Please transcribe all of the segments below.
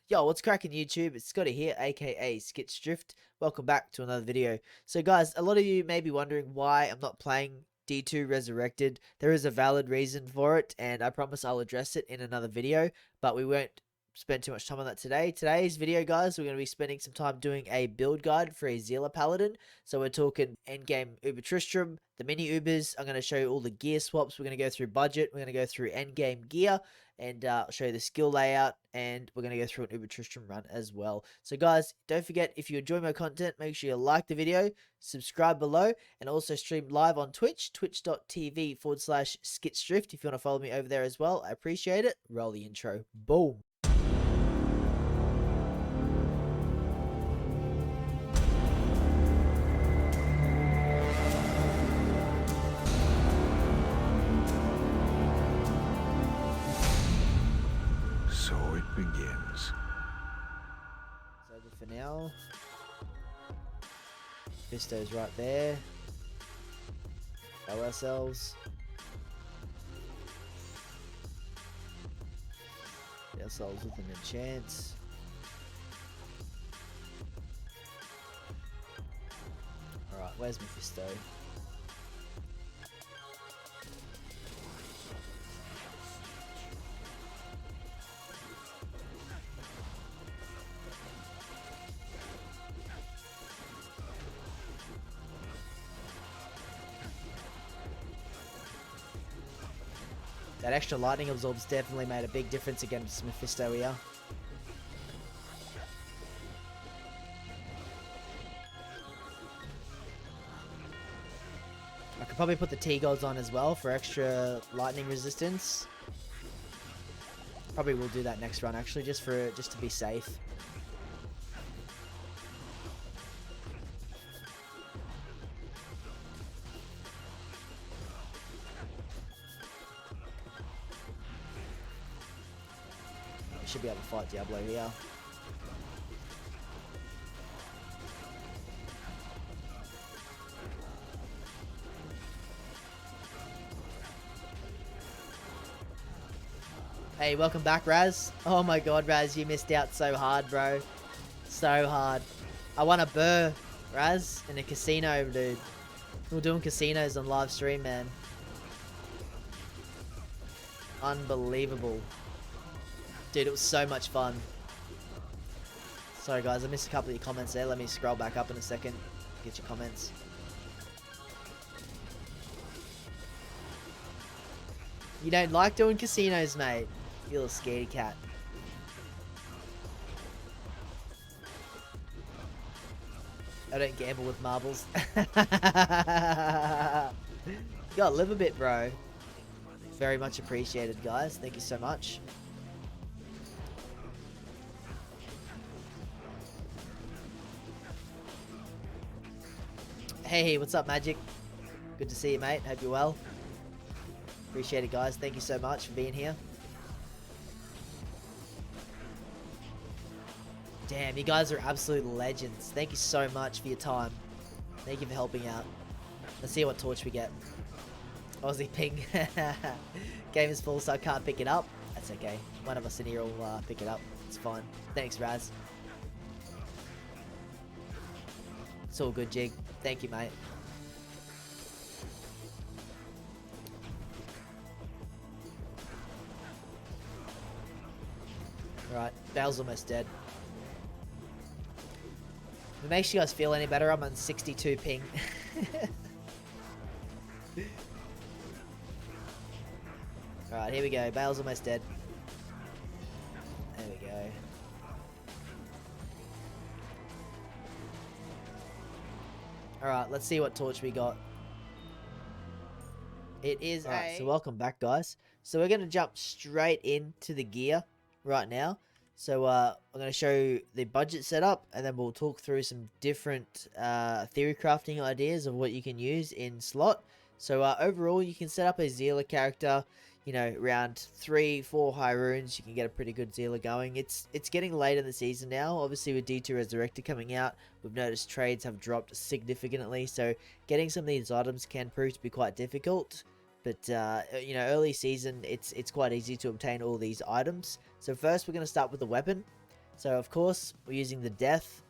Yo, what's cracking YouTube? It's Scotty here, aka Skitsdrift. Welcome back to another video. So guys, a lot of you may be wondering why I'm not playing D2 Resurrected. There is a valid reason for it, and I promise I'll address it in another video, but we won't spend too much time on that today. Today's video, guys, we're going to be spending some time doing a build guide for a Zealot Paladin. So we're talking endgame Uber Tristram, the mini Ubers. I'm going to show you all the gear swaps. We're going to go through budget. We're going to go through endgame gear, and I'll show you the skill layout, and we're going to go through an Uber Tristram run as well. So guys, don't forget, if you enjoy my content, make sure you like the video, subscribe below, and also stream live on Twitch, twitch.tv/skitsdrift. If you want to follow me over there as well, I appreciate it. Roll the intro. Boom. So it begins. It's over for now. Visto's right there. Go ourselves. Get ourselves with an enchant. Alright, where's Mephisto? That extra lightning absorb's definitely made a big difference against Mephisto here. I could probably put the T-Gods on as well for extra lightning resistance. Probably will do that next run actually, just to be safe. Should be able to fight Diablo here. Hey, welcome back, Raz. Oh my god, Raz, you missed out so hard, bro. So hard. I won a burr, Raz, in a casino, dude. We were doing casinos on live stream, man. Unbelievable. Dude, it was so much fun. Sorry guys, I missed a couple of your comments there. Let me scroll back up in a second. Get your comments. You don't like doing casinos, mate. You little scaredy cat. I don't gamble with marbles. You gotta live a bit, bro. Very much appreciated, guys. Thank you so much. Hey, what's up, Magic? Good to see you, mate. Hope you're well. Appreciate it, guys. Thank you so much for being here. Damn, you guys are absolute legends. Thank you so much for your time. Thank you for helping out. Let's see what torch we get. Aussie ping. Game is full, so I can't pick it up. That's okay. One of us in here will pick it up. It's fine. Thanks, Raz. It's all good, Jig. Thank you, mate. Alright, Bale's almost dead. If it makes you guys feel any better, I'm on 62 ping. Alright, here we go. Bale's almost dead. There we go. Alright, let's see what torch we got. It is so welcome back, guys. So we're going to jump straight into the gear right now. So I'm going to show you the budget setup, and then we'll talk through some different theory crafting ideas of what you can use in slot. So overall, you can set up a Zealot character, you know, around 3-4 high runes. You can get a pretty good Zealot going. It's getting late in the season now. Obviously, with D2 Resurrected coming out, we've noticed trades have dropped significantly. So getting some of these items can prove to be quite difficult. But, you know, early season, it's quite easy to obtain all these items. So first, we're going to start with the weapon. So of course, we're using the Death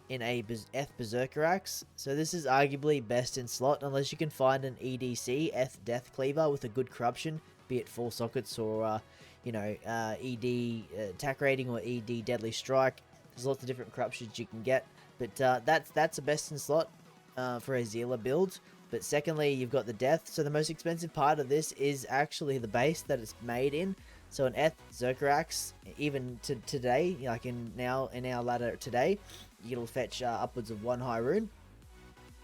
in a Eth Berserker Axe. So this is arguably best in slot unless you can find an EDC, Eth Death Cleaver with a good corruption, be it 4 sockets or, ED attack rating or ED Deadly Strike. There's lots of different corruptions you can get, but that's a best in slot for a Zealer build. But secondly, you've got the Death. So the most expensive part of this is actually the base that it's made in. So an Eth Berserker Axe, even to today, like in our ladder today, you'll fetch upwards of 1 high rune.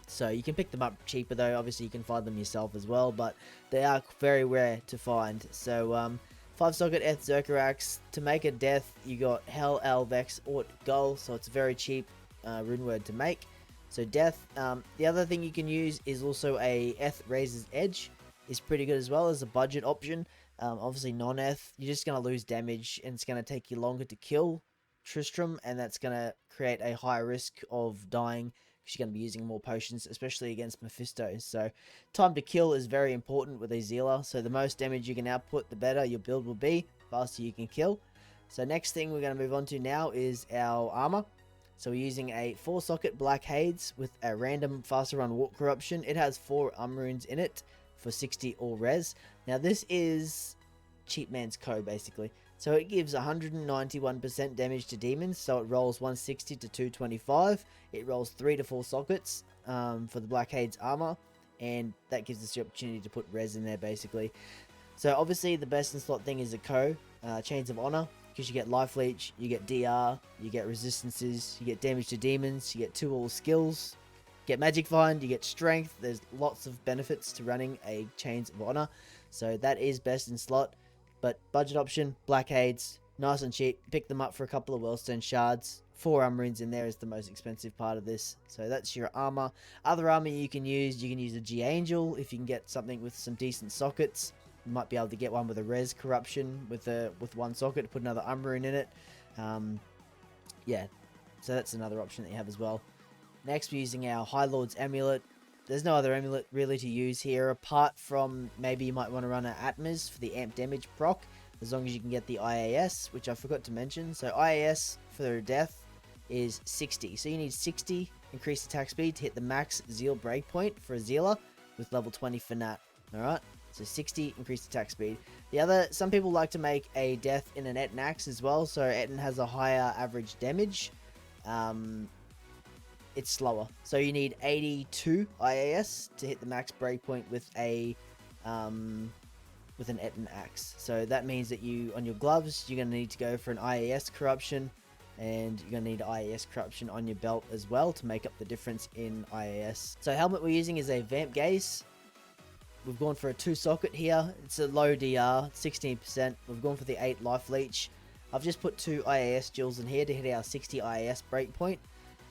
So you can pick them up cheaper though. Obviously you can find them yourself as well, but they are very rare to find. So 5 socket Eth Berserker Axe. To make a Death, you got Hell, Vex, Ort, Gull. So it's a very cheap rune word to make. So Death. The other thing you can use is also a Eth Razor's Edge. Is pretty good as well as a budget option. Obviously non-Eth, you're just going to lose damage and it's going to take you longer to kill Tristram, and that's going to create a higher risk of dying because you're going to be using more potions, especially against Mephisto. So time to kill is very important with a Zealer, so the most damage you can output, the better your build will be, faster you can kill. So next thing we're going to move on to now is our armor. So we're using a 4 socket Black Hades with a random faster run walk corruption. It has 4 runes in it for 60 all res. Now this is cheap man's code basically. So it gives 191% damage to demons, so it rolls 160 to 225. It rolls 3 to 4 sockets for the Black Hades armor, and that gives us the opportunity to put res in there basically. So obviously the best in slot thing is the Chains of Honor, because you get life leech, you get DR, you get resistances, you get damage to demons, you get 2 all skills, get magic find, you get strength. There's lots of benefits to running a Chains of Honor, so that is best in slot. But budget option, Black Hades, nice and cheap. Pick them up for a couple of Wellstone shards. 4 runes in there is the most expensive part of this. So that's your armor. Other armor you can use a G Angel if you can get something with some decent sockets. You might be able to get one with a res corruption with 1 socket to put another rune in it. Yeah, so that's another option that you have as well. Next, we're using our High Lord's Amulet. There's no other amulet really to use here, apart from maybe you might want to run an Atmas for the amp damage proc, as long as you can get the IAS, which I forgot to mention. So IAS for Death is 60. So you need 60 increased attack speed to hit the max Zeal breakpoint for a Zealer with level 20 for Nat. Alright, so 60 increased attack speed. Some people like to make a Death in an Etten Axe as well, so Etten has a higher average damage. It's slower. So you need 82 IAS to hit the max breakpoint with an Etten Axe. So that means that on your gloves, you're going to need to go for an IAS corruption, and you're going to need IAS corruption on your belt as well to make up the difference in IAS. So helmet we're using is a Vamp Gaze. We've gone for a 2 socket here. It's a low DR, 16%. We've gone for the 8 life leech. I've just put 2 IAS jewels in here to hit our 60 IAS breakpoint.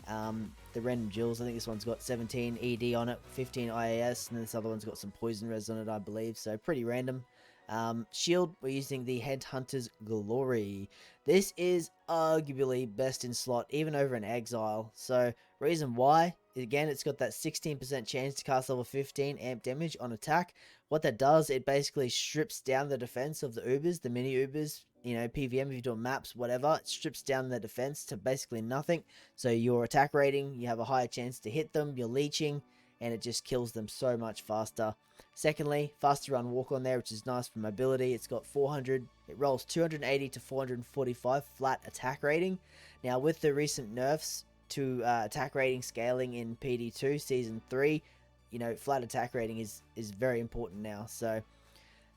The random jewels, I think this one's got 17 ED on it, 15 IAS, and this other one's got some poison res on it, I believe, so pretty random. Shield, we're using the Headhunter's Glory. This is arguably best in slot, even over an Exile. So, reason why, again, it's got that 16% chance to cast level 15 amp damage on attack. What that does, it basically strips down the defense of the Ubers, the mini Ubers, PVM, if you're doing maps, whatever. It strips down the defense to basically nothing. So your attack rating, you have a higher chance to hit them, you're leeching, and it just kills them so much faster. Secondly, faster run walk on there, which is nice for mobility. It's got 400, it rolls 280 to 445 flat attack rating. Now with the recent nerfs to attack rating scaling in PD2 Season 3, flat attack rating is very important now. So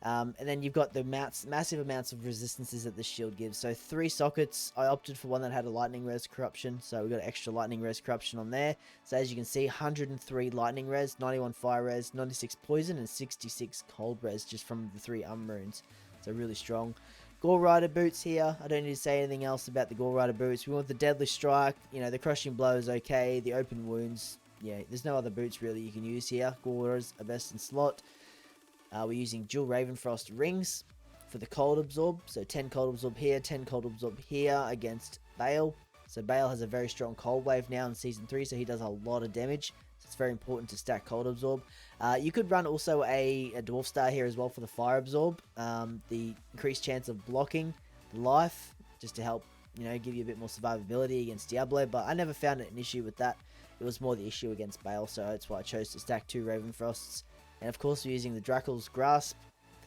and then you've got the massive amounts of resistances that the shield gives. So 3 sockets. I opted for one that had a lightning res corruption, so we got extra lightning res corruption on there. So as you can see, 103 lightning res, 91 fire res, 96 poison, and 66 cold res just from the 3 runes. So really strong. Gore Rider boots here. I don't need to say anything else about the Gore Rider boots. We want the deadly strike. The crushing blow is okay. The open wounds, yeah, there's no other boots really you can use here. Gore's are best in slot. We're using dual Ravenfrost rings for the cold absorb. So 10 cold absorb here, 10 cold absorb here against Bale. So Bale has a very strong cold wave now in Season 3, so he does a lot of damage. So it's very important to stack cold absorb. You could run also a Dwarf Star here as well for the fire absorb. The increased chance of blocking life, just to help, give you a bit more survivability against Diablo, but I never found an issue with that. It was more the issue against Bale, so that's why I chose to stack 2 Ravenfrosts. And of course, we're using the Drachel's Grasp,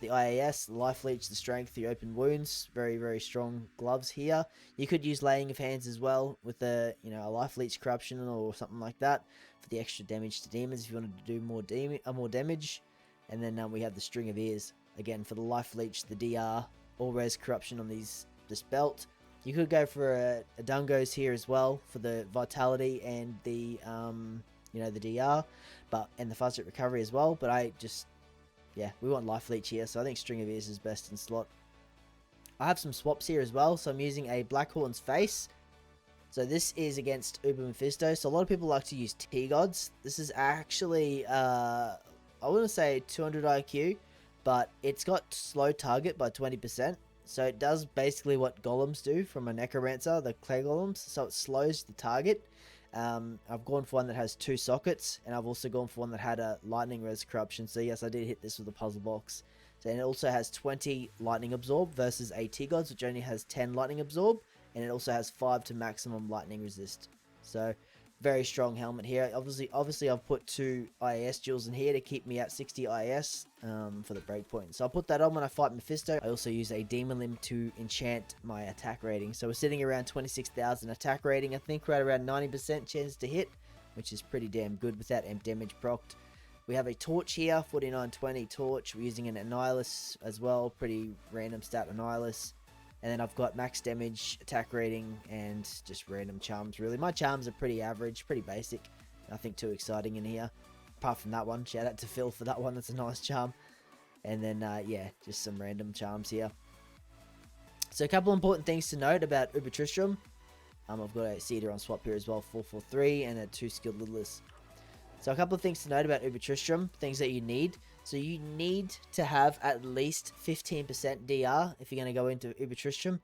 the IAS, the Life Leech, the Strength, the Open Wounds. Very, very strong gloves here. You could use Laying of Hands as well with a Life Leech Corruption or something like that for the extra damage to demons if you wanted to do more damage. And then we have the String of Ears again for the Life Leech, the DR, all res corruption on this belt. You could go for a Dungos here as well for the Vitality and the the DR, and the Fast Rate Recovery as well. But we want Life Leech here, so I think String of Ears is best in slot. I have some swaps here as well, so I'm using a Blackhorn's Face. So this is against Uber Mephisto. So a lot of people like to use T-Gods. This is actually, I wouldn't say 200 IQ, but it's got slow target by 20%. So it does basically what golems do from a Necromancer, the clay golems. So it slows the target. I've gone for one that has 2 sockets, and I've also gone for one that had a lightning res corruption. So yes, I did hit this with a puzzle box. So, and it also has 20 lightning absorb versus a T-Gods, which only has 10 lightning absorb, and it also has 5 to maximum lightning resist. So very strong helmet here. Obviously I've put 2 IAS jewels in here to keep me at 60 IAS for the breakpoint. So I'll put that on when I fight Mephisto. I also use a Demon Limb to enchant my attack rating. So we're sitting around 26,000 attack rating. I think right around 90% chance to hit, which is pretty damn good with that damage procced. We have a Torch here, 4920 Torch. We're using an Annihilus as well, pretty random stat Annihilus. And then I've got max damage, attack rating, and just random charms, really. My charms are pretty average, pretty basic. Nothing too exciting in here. Apart from that one. Shout out to Phil for that one. That's a nice charm. And then, just some random charms here. So a couple important things to note about Uber Tristram. I've got a Cedar on swap here as well, 443, and a 2 skilled Littlest. So a couple of things to note about Uber Tristram, things that you need. So you need to have at least 15% DR if you're going to go into Uber Tristram.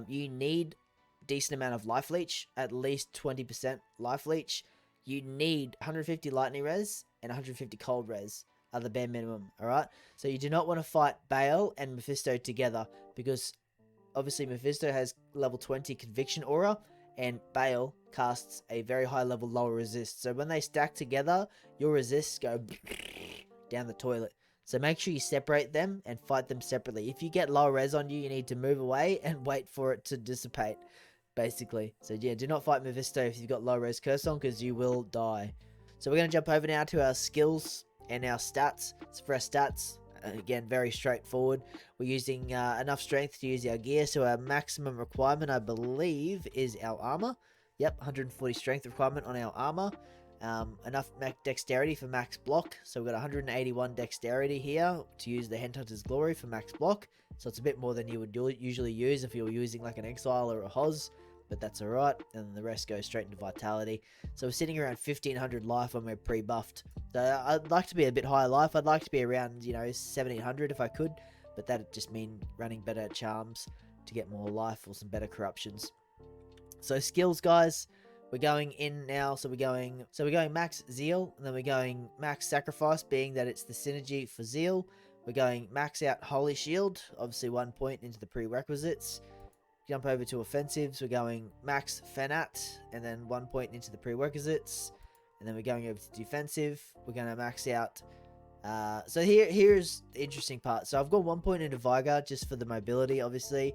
You need a decent amount of Life Leech, at least 20% Life Leech. You need 150 Lightning Res and 150 Cold Res are the bare minimum, alright? So you do not want to fight Bale and Mephisto together because obviously Mephisto has level 20 Conviction Aura, and Bale casts a very high level lower resist. So when they stack together, your resists go down the toilet. So make sure you separate them and fight them separately. If you get low res on you, you need to move away and wait for it to dissipate, basically. So yeah, do not fight Mephisto if you've got low res curse on, because you will die. So we're going to jump over now to our skills and our stats. So for our stats, again, very straightforward. We're using enough strength to use our gear, so our maximum requirement, I believe, is our armor. Yep, 140 strength requirement on our armor. Enough dexterity for max block, so we've got 181 dexterity here to use the Headhunter's Glory for max block. So it's a bit more than you would usually use if you were using like an Exile or a Hoz, but that's alright. And then the rest goes straight into Vitality. So we're sitting around 1500 life when we're pre-buffed. So I'd like to be a bit higher life. I'd like to be around, 1700 if I could, but that'd just mean running better charms to get more life or some better corruptions. So skills, guys, we're going in now. So we're going max Zeal, and then we're going max Sacrifice, being that it's the synergy for Zeal. We're going max out Holy Shield, obviously 1 point into the prerequisites. Jump over to offensives, we're going max Fanat, and then 1 point into the prerequisites. And then we're going over to defensive. We're going to max out. So here's the interesting part. So I've got 1 point into Vigor just for the mobility, obviously.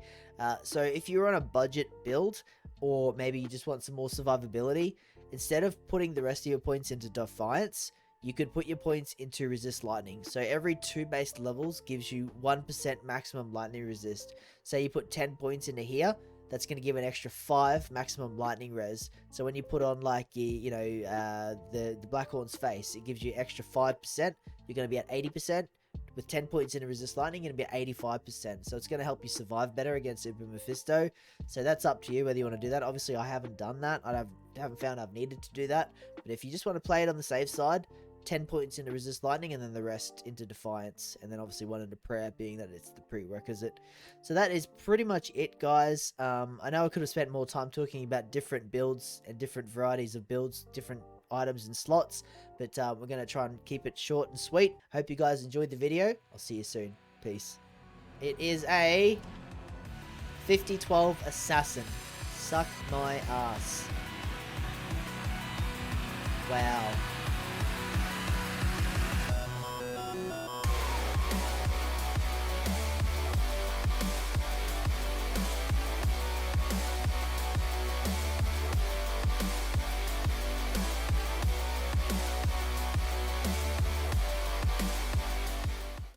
So if you're on a budget build, or maybe you just want some more survivability, instead of putting the rest of your points into Defiance, you could put your points into Resist Lightning. So every 2 base levels gives you 1% maximum lightning resist. Say you put 10 points into here, that's going to give an extra 5 maximum lightning res. So when you put on like the Blackhorn's Face, it gives you extra 5%. You're going to be at 80%. With 10 points in a Resist Lightning, you're going to be at 85%. So it's going to help you survive better against Uber Mephisto. So that's up to you whether you want to do that. Obviously, I haven't done that. I haven't found I've needed to do that. But if you just want to play it on the safe side, 10 points into Resist Lightning, and then the rest into Defiance, and then obviously 1 into Prayer, being that it's the prerequisite. So that is pretty much it, guys. I know I could have spent more time talking about different builds and different varieties of builds, different items and slots, but we're going to try and keep it short and sweet. Hope you guys enjoyed the video. I'll see you soon. Peace. It is a 5012 Assassin. Suck my ass. Wow.